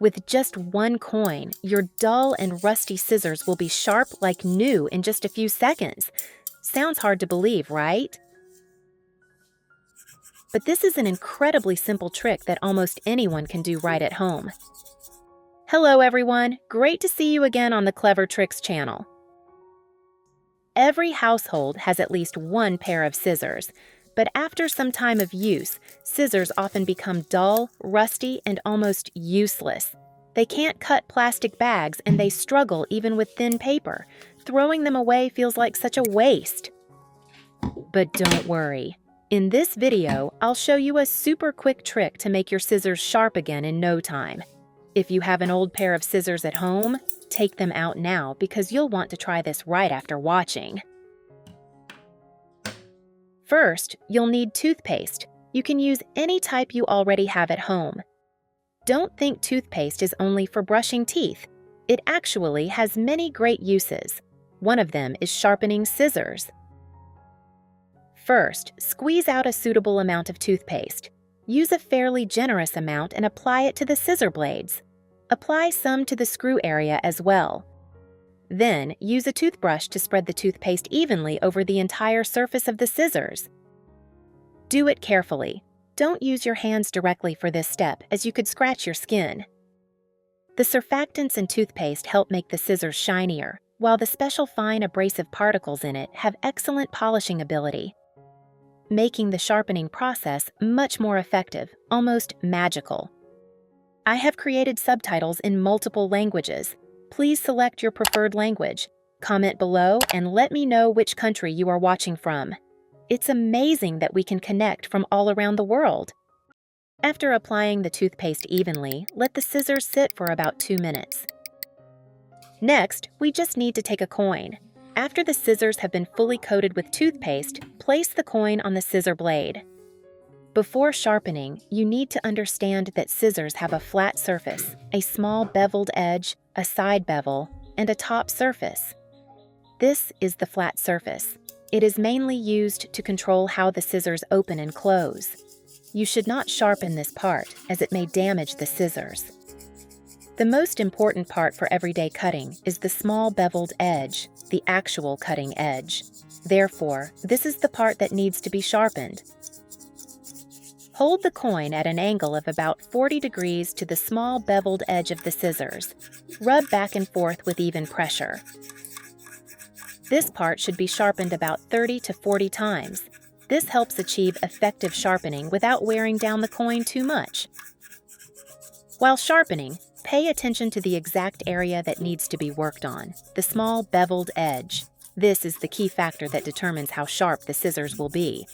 With just one coin, your dull and rusty scissors will be sharp like new in just a few seconds. Sounds hard to believe, right? But this is an incredibly simple trick that almost anyone can do right at home. Hello everyone, great to see you again on the Clever Tricks channel. Every household has at least one pair of scissors, but after some time of use, scissors often become dull, rusty, and almost useless. They can't cut plastic bags and they struggle even with thin paper. Throwing them away feels like such a waste. But don't worry. In this video, I'll show you a super quick trick to make your scissors sharp again in no time. If you have an old pair of scissors at home, take them out now because you'll want to try this right after watching. First, you'll need toothpaste. You can use any type you already have at home. Don't think toothpaste is only for brushing teeth. It actually has many great uses. One of them is sharpening scissors. First, squeeze out a suitable amount of toothpaste. Use a fairly generous amount and apply it to the scissor blades. Apply some to the screw area as well. Then, use a toothbrush to spread the toothpaste evenly over the entire surface of the scissors. Do it carefully. Don't use your hands directly for this step, as you could scratch your skin. The surfactants in toothpaste help make the scissors shinier, while the special fine abrasive particles in it have excellent polishing ability, making the sharpening process much more effective, almost magical. I have created subtitles in multiple languages. Please select your preferred language. Comment below and let me know which country you are watching from. It's amazing that we can connect from all around the world. After applying the toothpaste evenly, let the scissors sit for about 2 minutes. Next, we just need to take a coin. After the scissors have been fully coated with toothpaste, place the coin on the scissor blade. Before sharpening, you need to understand that scissors have a flat surface, a small beveled edge, a side bevel, and a top surface. This is the flat surface. It is mainly used to control how the scissors open and close. You should not sharpen this part, as it may damage the scissors. The most important part for everyday cutting is the small beveled edge, the actual cutting edge. Therefore, this is the part that needs to be sharpened. Hold the coin at an angle of about 40 degrees to the small beveled edge of the scissors. Rub back and forth with even pressure. This part should be sharpened about 30 to 40 times. This helps achieve effective sharpening without wearing down the coin too much. While sharpening, pay attention to the exact area that needs to be worked on, the small beveled edge. This is the key factor that determines how sharp the scissors will be.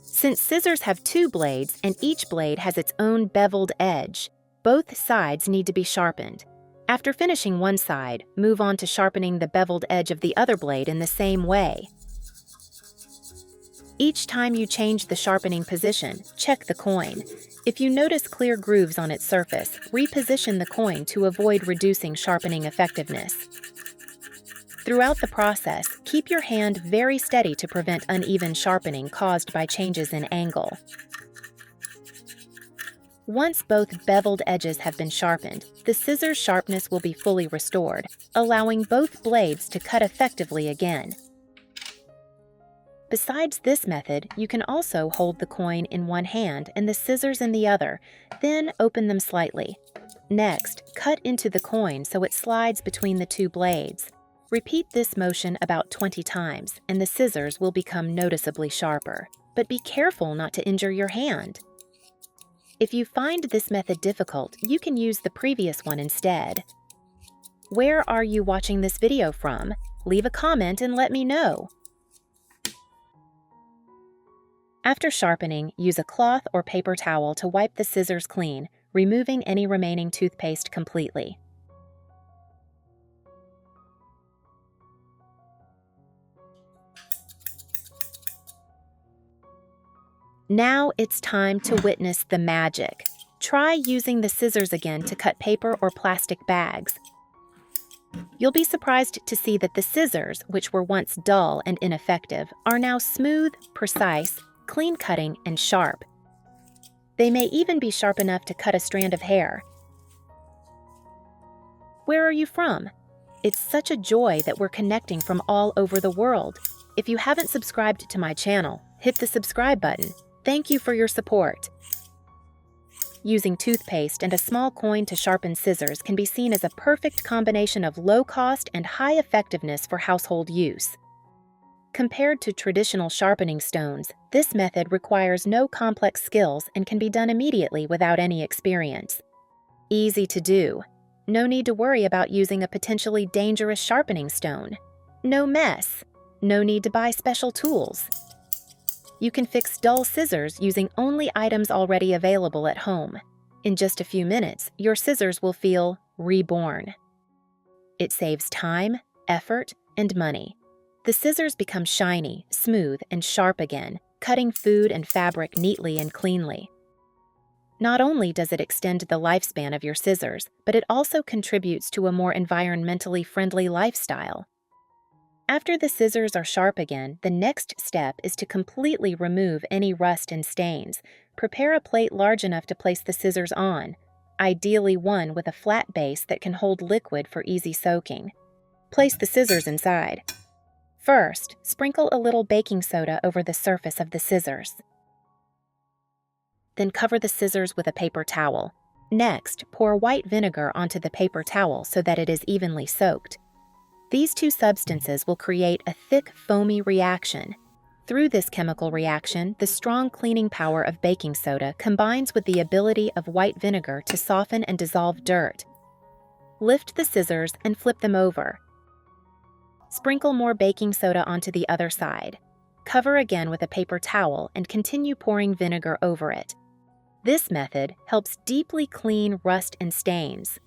Since scissors have 2 blades and each blade has its own beveled edge, both sides need to be sharpened. After finishing one side, move on to sharpening the beveled edge of the other blade in the same way. Each time you change the sharpening position, check the coin. If you notice clear grooves on its surface, reposition the coin to avoid reducing sharpening effectiveness. Throughout the process, keep your hand very steady to prevent uneven sharpening caused by changes in angle. Once both beveled edges have been sharpened, the scissors' sharpness will be fully restored, allowing both blades to cut effectively again. Besides this method, you can also hold the coin in one hand and the scissors in the other, then open them slightly. Next, cut into the coin so it slides between the 2 blades. Repeat this motion about 20 times, and the scissors will become noticeably sharper. But be careful not to injure your hand. If you find this method difficult, you can use the previous one instead. Where are you watching this video from? Leave a comment and let me know. After sharpening, use a cloth or paper towel to wipe the scissors clean, removing any remaining toothpaste completely. Now it's time to witness the magic. Try using the scissors again to cut paper or plastic bags. You'll be surprised to see that the scissors, which were once dull and ineffective, are now smooth, precise, clean-cutting, and sharp. They may even be sharp enough to cut a strand of hair. Where are you from? It's such a joy that we're connecting from all over the world. If you haven't subscribed to my channel, hit the subscribe button. Thank you for your support. Using toothpaste and a small coin to sharpen scissors can be seen as a perfect combination of low cost and high effectiveness for household use. Compared to traditional sharpening stones, this method requires no complex skills and can be done immediately without any experience. Easy to do. No need to worry about using a potentially dangerous sharpening stone. No mess. No need to buy special tools. You can fix dull scissors using only items already available at home. In just a few minutes, your scissors will feel reborn. It saves time, effort, and money. The scissors become shiny, smooth, and sharp again, cutting food and fabric neatly and cleanly. Not only does it extend the lifespan of your scissors, but it also contributes to a more environmentally friendly lifestyle. After the scissors are sharp again, the next step is to completely remove any rust and stains. Prepare a plate large enough to place the scissors on, ideally one with a flat base that can hold liquid for easy soaking. Place the scissors inside. First, sprinkle a little baking soda over the surface of the scissors. Then cover the scissors with a paper towel. Next, pour white vinegar onto the paper towel so that it is evenly soaked. These two substances will create a thick, foamy reaction. Through this chemical reaction, the strong cleaning power of baking soda combines with the ability of white vinegar to soften and dissolve dirt. Lift the scissors and flip them over. Sprinkle more baking soda onto the other side. Cover again with a paper towel and continue pouring vinegar over it. This method helps deeply clean rust and stains.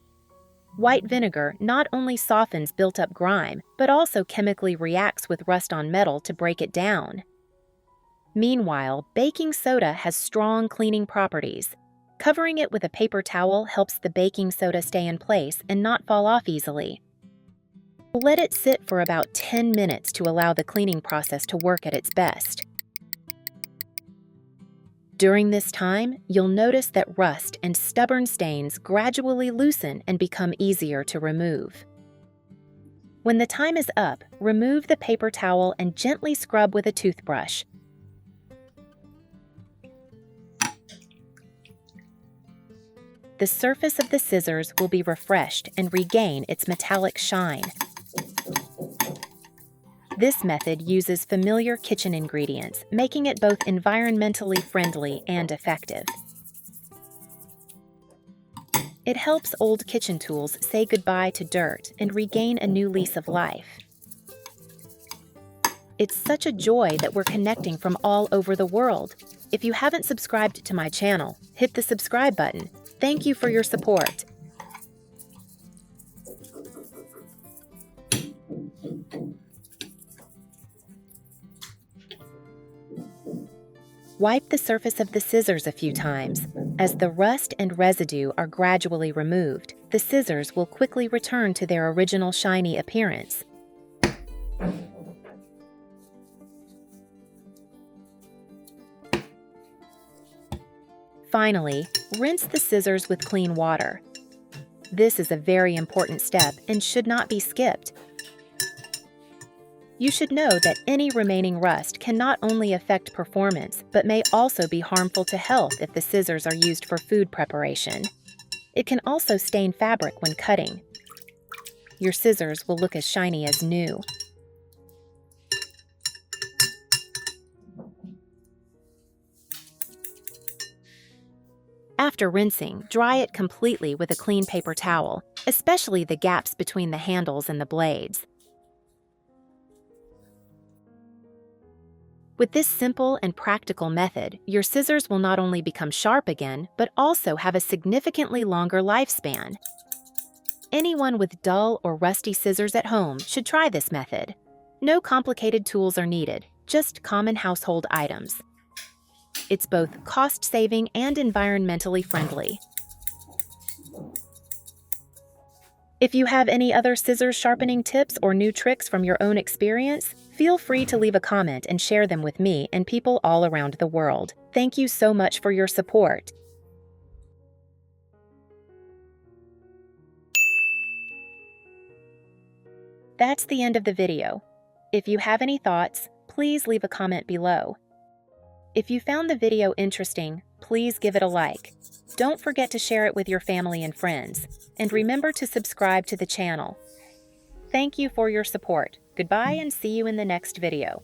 White vinegar not only softens built-up grime, but also chemically reacts with rust on metal to break it down. Meanwhile, baking soda has strong cleaning properties. Covering it with a paper towel helps the baking soda stay in place and not fall off easily. Let it sit for about 10 minutes to allow the cleaning process to work at its best. During this time, you'll notice that rust and stubborn stains gradually loosen and become easier to remove. When the time is up, remove the paper towel and gently scrub with a toothbrush. The surface of the scissors will be refreshed and regain its metallic shine. This method uses familiar kitchen ingredients, making it both environmentally friendly and effective. It helps old kitchen tools say goodbye to dirt and regain a new lease of life. It's such a joy that we're connecting from all over the world. If you haven't subscribed to my channel, hit the subscribe button. Thank you for your support. Wipe the surface of the scissors a few times. As the rust and residue are gradually removed, the scissors will quickly return to their original shiny appearance. Finally, rinse the scissors with clean water. This is a very important step and should not be skipped. You should know that any remaining rust can not only affect performance, but may also be harmful to health if the scissors are used for food preparation. It can also stain fabric when cutting. Your scissors will look as shiny as new. After rinsing, dry it completely with a clean paper towel, especially the gaps between the handles and the blades. With this simple and practical method, your scissors will not only become sharp again, but also have a significantly longer lifespan. Anyone with dull or rusty scissors at home should try this method. No complicated tools are needed, just common household items. It's both cost-saving and environmentally friendly. If you have any other scissors sharpening tips or new tricks from your own experience, feel free to leave a comment and share them with me and people all around the world. Thank you so much for your support. That's the end of the video. If you have any thoughts, please leave a comment below. If you found the video interesting, please give it a like. Don't forget to share it with your family and friends, and remember to subscribe to the channel. Thank you for your support. Goodbye and see you in the next video.